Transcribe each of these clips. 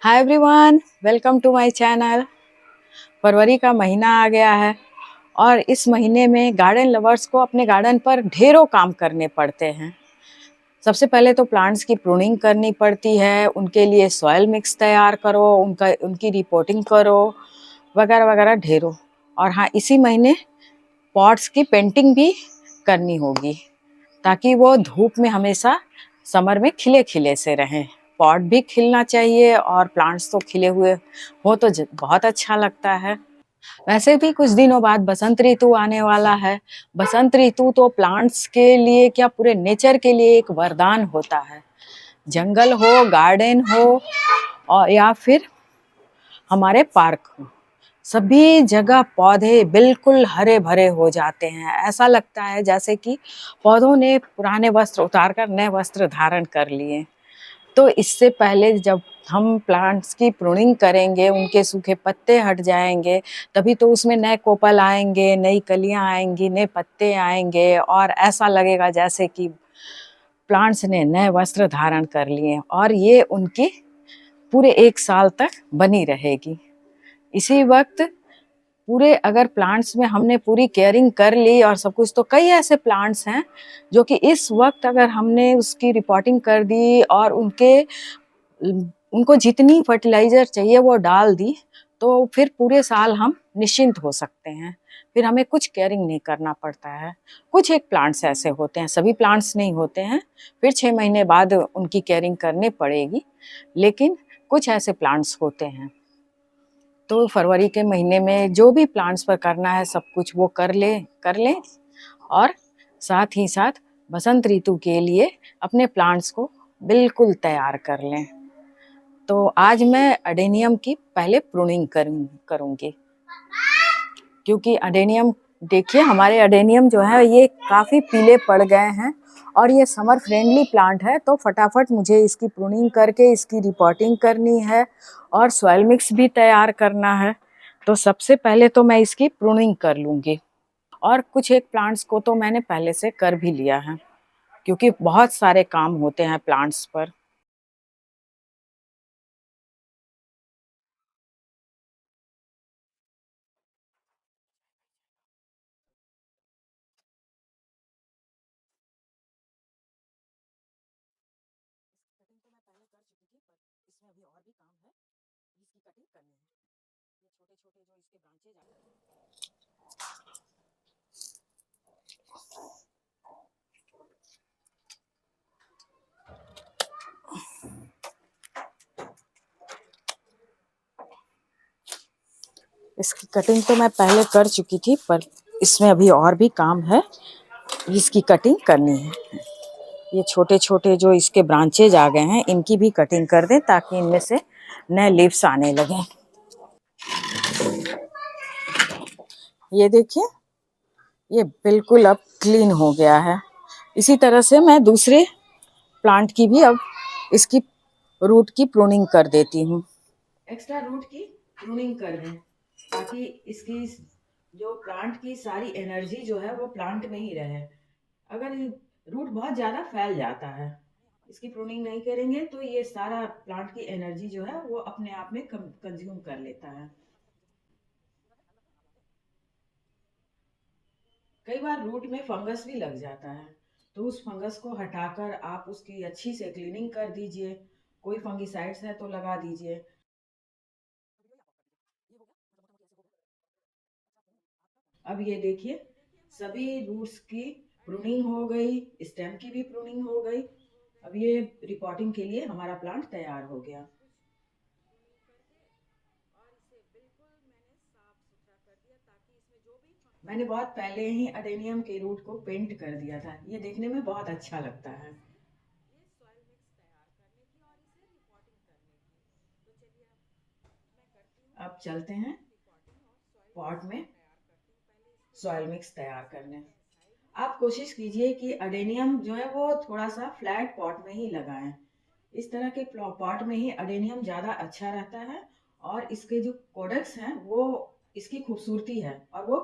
Hi everyone, welcome to my channel. फरवरी का महीना आ गया है और इस महीने में गार्डन लवर्स को अपने गार्डन पर ढेरों काम करने पड़ते हैं। सबसे पहले तो प्लांट्स की प्रूनिंग करनी पड़ती है, उनके लिए सॉइल मिक्स तैयार करो, उनकी रिपोर्टिंग करो, वगैरह वगैरह ढेरों। और हाँ, इसी महीने पॉट्स की पेंटिंग भी करनी होगी ताकि वो धूप में हमेशा समर में खिले खिले से रहें। पॉट भी खिलना चाहिए और प्लांट्स तो खिले हुए हो तो बहुत अच्छा लगता है। वैसे भी कुछ दिनों बाद बसंत ऋतु आने वाला है। बसंत ऋतु तो प्लांट्स के लिए क्या, पूरे नेचर के लिए एक वरदान होता है। जंगल हो, गार्डन हो और या फिर हमारे पार्क हो, सभी जगह पौधे बिल्कुल हरे भरे हो जाते हैं। ऐसा लगता है जैसे कि पौधों ने पुराने वस्त्र उतारकर नए वस्त्र धारण कर लिए। तो इससे पहले जब हम प्लांट्स की प्रूनिंग करेंगे, उनके सूखे पत्ते हट जाएंगे, तभी तो उसमें नए कोपल आएंगे, नई कलियां आएंगी, नए पत्ते आएंगे और ऐसा लगेगा जैसे कि प्लांट्स ने नए वस्त्र धारण कर लिए और ये उनकी पूरे 1 साल तक बनी रहेगी। इसी वक्त पूरे अगर प्लांट्स में हमने पूरी केयरिंग कर ली और सब कुछ, तो कई ऐसे प्लांट्स हैं जो कि इस वक्त अगर हमने उसकी रिपोर्टिंग कर दी और उनको जितनी फर्टिलाइजर चाहिए वो डाल दी, तो फिर पूरे साल हम निश्चिंत हो सकते हैं। फिर हमें कुछ केयरिंग नहीं करना पड़ता है। कुछ एक प्लांट्स ऐसे होते हैं, सभी प्लांट्स नहीं होते हैं, फिर 6 महीने बाद उनकी केयरिंग करनी पड़ेगी, लेकिन कुछ ऐसे प्लांट्स होते हैं। तो फरवरी के महीने में जो भी प्लांट्स पर करना है सब कुछ वो कर लें और साथ ही साथ बसंत ऋतु के लिए अपने प्लांट्स को बिल्कुल तैयार कर लें। तो आज मैं अडेनियम की पहले प्रूनिंग करूंगी, क्योंकि अडेनियम, देखिए हमारे अडेनियम जो है ये काफ़ी पीले पड़ गए हैं और ये समर फ्रेंडली प्लांट है। तो फटाफट मुझे इसकी प्रूनिंग करके इसकी रिपोर्टिंग करनी है और सॉइल मिक्स भी तैयार करना है। तो सबसे पहले तो मैं इसकी प्रूनिंग कर लूँगी और कुछ एक प्लांट्स को तो मैंने पहले से कर भी लिया है, क्योंकि बहुत सारे काम होते हैं प्लांट्स पर। कटिंग तो मैं पहले कर चुकी थी, पर इसमें अभी और भी काम है, इसकी कटिंग करनी है। ये छोटे छोटे जो इसके ब्रांचेज आते हैं। इसकी कटिंग तो मैं पहले कर चुकी थी, पर इसमें अभी और भी काम है, इसकी कटिंग करनी है। ये छोटे छोटे जो इसके ब्रांचेज आ गए हैं, इनकी भी कटिंग कर दें ताकि इनमें से नए लीव्स आने लगे। ये देखिए, ये बिल्कुल अब क्लीन हो गया है। इसी तरह से मैं दूसरे प्लांट की भी अब इसकी रूट की प्रूनिंग कर देती हूँ। एक्स्ट्रा रूट की प्रूनिंग कर दें ताकि इसकी जो प्लांट की सारी एनर्जी जो है वो प्लांट में ही रहे। अगर रूट बहुत ज़्यादा फैल जाता है, इसकी प्रूनिंग नहीं करेंगे, तो ये सारा प्लांट की एनर्जी जो है वो अपने आप में कंज्यूम कर लेता है। कई बार रूट में फंगस भी लग जाता है, तो उस फंगस को हटाकर आप उसकी अच्छी से क्लीनिंग कर दीजिए। कोई फंगिसाइड्स है तो लगा दीजिए। अब ये देखिए, सभी रूट्स की प्रूनिंग हो गई, स्टेम की भी प्रूनिंग हो गई। अब ये रिपोर्टिंग के लिए हमारा प्लांट तैयार हो गया। मैंने बहुत पहले ही अडेनियम के रूट को पेंट कर दिया था, ये देखने में बहुत अच्छा लगता है। अब चलते हैं पॉट में सॉइल मिक्स तैयार करने। आप कोशिश कीजिए कि अडेनियम जो है वो थोड़ा सा फ्लैट पॉट में ही लगाएं। इस तरह के पॉट में ही अडेनियम ज़्यादा अच्छा रहता है और इसके जो कोडेक्स हैं वो इसकी खूबसूरती है, और वो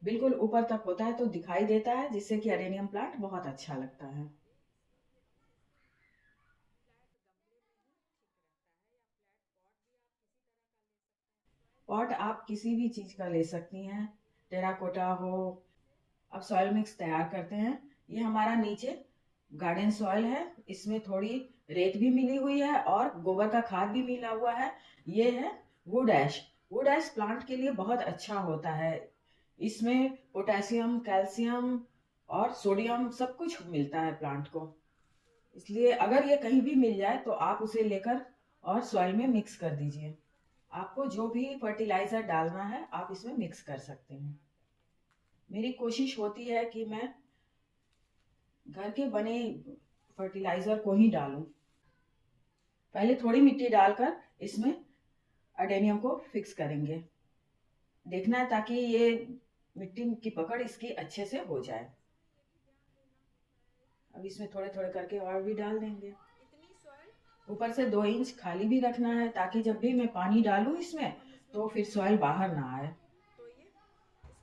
बिल्कुल ऊपर तक होता है तो दिखाई देता है, जिससे कि अडेनियम प्लांट बहुत अच्छा लगता है। पॉट आप किसी भी चीज़ का ले सकती हैं, टेराकोटा हो। अब सॉइल मिक्स तैयार करते हैं। ये हमारा नीचे गार्डन सॉइल है, इसमें थोड़ी रेत भी मिली हुई है और गोबर का खाद भी मिला हुआ है। ये है wood ash. Wood ash plant के लिए बहुत अच्छा होता है। इसमें पोटेशियम, कैल्शियम और सोडियम सब कुछ मिलता है प्लांट को। इसलिए अगर ये कहीं भी मिल जाए तो आप उसे लेकर और सॉइल में मिक्स कर दीजिए। आपको जो भी फर्टिलाइज़र डालना है आप इसमें मिक्स कर सकते हैं। मेरी कोशिश होती है कि मैं घर के बने फर्टिलाइज़र को ही डालूं। पहले थोड़ी मिट्टी डालकर इसमें अडेनियम को फिक्स करेंगे। देखना है ताकि ये मिट्टी की पकड़ इसकी अच्छे से हो जाए। अब इसमें थोड़े थोड़े करके और भी डाल देंगे। ऊपर से 2 इंच खाली भी रखना है ताकि जब भी मैं पानी डालूं इसमें तो फिर सॉइल बाहर ना आए।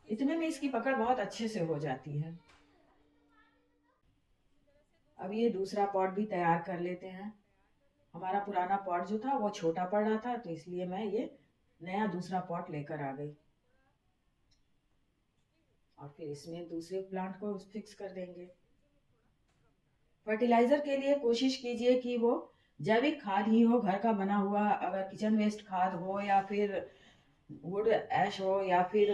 इतने में इसकी पकड़ बहुत अच्छे से हो जाती है। अब ये दूसरा पॉट भी तैयार कर लेते हैं। हमारा पुराना पॉट जो था वो छोटा पड़ रहा था, तो इसलिए मैं ये नया दूसरा पॉट लेकर आ गई और फिर इसमें दूसरे प्लांट को फिक्स कर देंगे। फर्टिलाइजर के लिए कोशिश कीजिए कि वो जैविक खाद ही हो, घर का बना हुआ। अगर किचन वेस्ट खाद हो या फिर वुड ऐश हो या फिर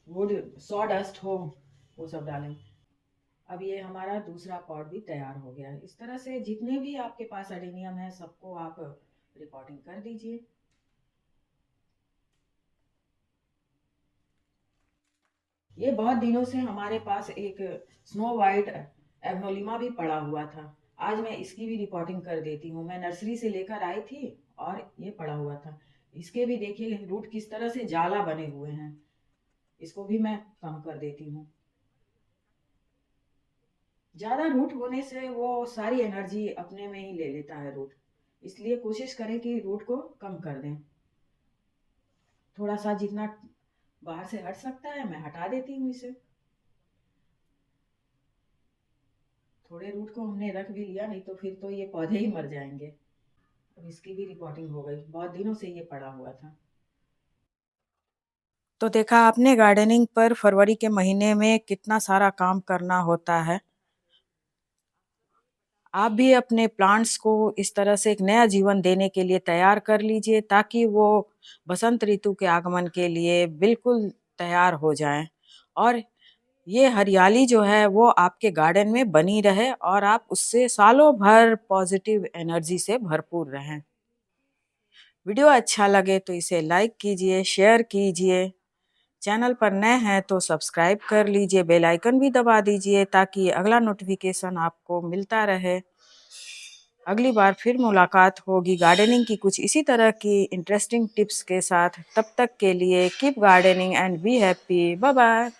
वुड सॉ डस्ट हो, वो सब डालें। अब ये हमारा दूसरा पॉट भी तैयार हो गया है। इस तरह से जितने भी आपके पास अडेनियम है सबको आप रिपोर्टिंग कर दीजिए। ये बहुत दिनों से हमारे पास एक स्नो वाइट एग्नोलिमा भी पड़ा हुआ था। आज मैं इसकी भी रिपोर्टिंग कर देती हूँ। मैं नर्सरी से लेकर आई थी और ये पड़ा हुआ था। इसके भी देखिए रूट किस तरह से जाला बने हुए हैं। इसको भी मैं कम कर देती हूँ। ज्यादा रूट होने से वो सारी एनर्जी अपने में ही ले लेता है रूट। इसलिए कोशिश करें कि रूट को कम कर दें। थोड़ा सा जितना बाहर से हट सकता है मैं हटा देती हूँ इसे। थोड़े रूट को हमने रख भी लिया, नहीं तो फिर तो ये पौधे ही मर जाएंगे। अब इसकी भी रिपोर्टिंग हो गई। बहुत दिनों से ये पड़ा हुआ था। तो देखा आपने गार्डनिंग पर फरवरी के महीने में कितना सारा काम करना होता है। आप भी अपने प्लांट्स को इस तरह से एक नया जीवन देने के लिए तैयार कर लीजिए ताकि वो बसंत ऋतु के आगमन के लिए बिल्कुल तैयार हो जाएं और ये हरियाली जो है वो आपके गार्डन में बनी रहे और आप उससे सालों भर पॉजिटिव एनर्जी से भरपूर रहें। वीडियो अच्छा लगे तो इसे लाइक कीजिए, शेयर कीजिए। चैनल पर नए हैं तो सब्सक्राइब कर लीजिए, बेल आइकन भी दबा दीजिए ताकि अगला नोटिफिकेशन आपको मिलता रहे। अगली बार फिर मुलाकात होगी गार्डनिंग की कुछ इसी तरह की इंटरेस्टिंग टिप्स के साथ। तब तक के लिए keep gardening and be happy. Bye bye.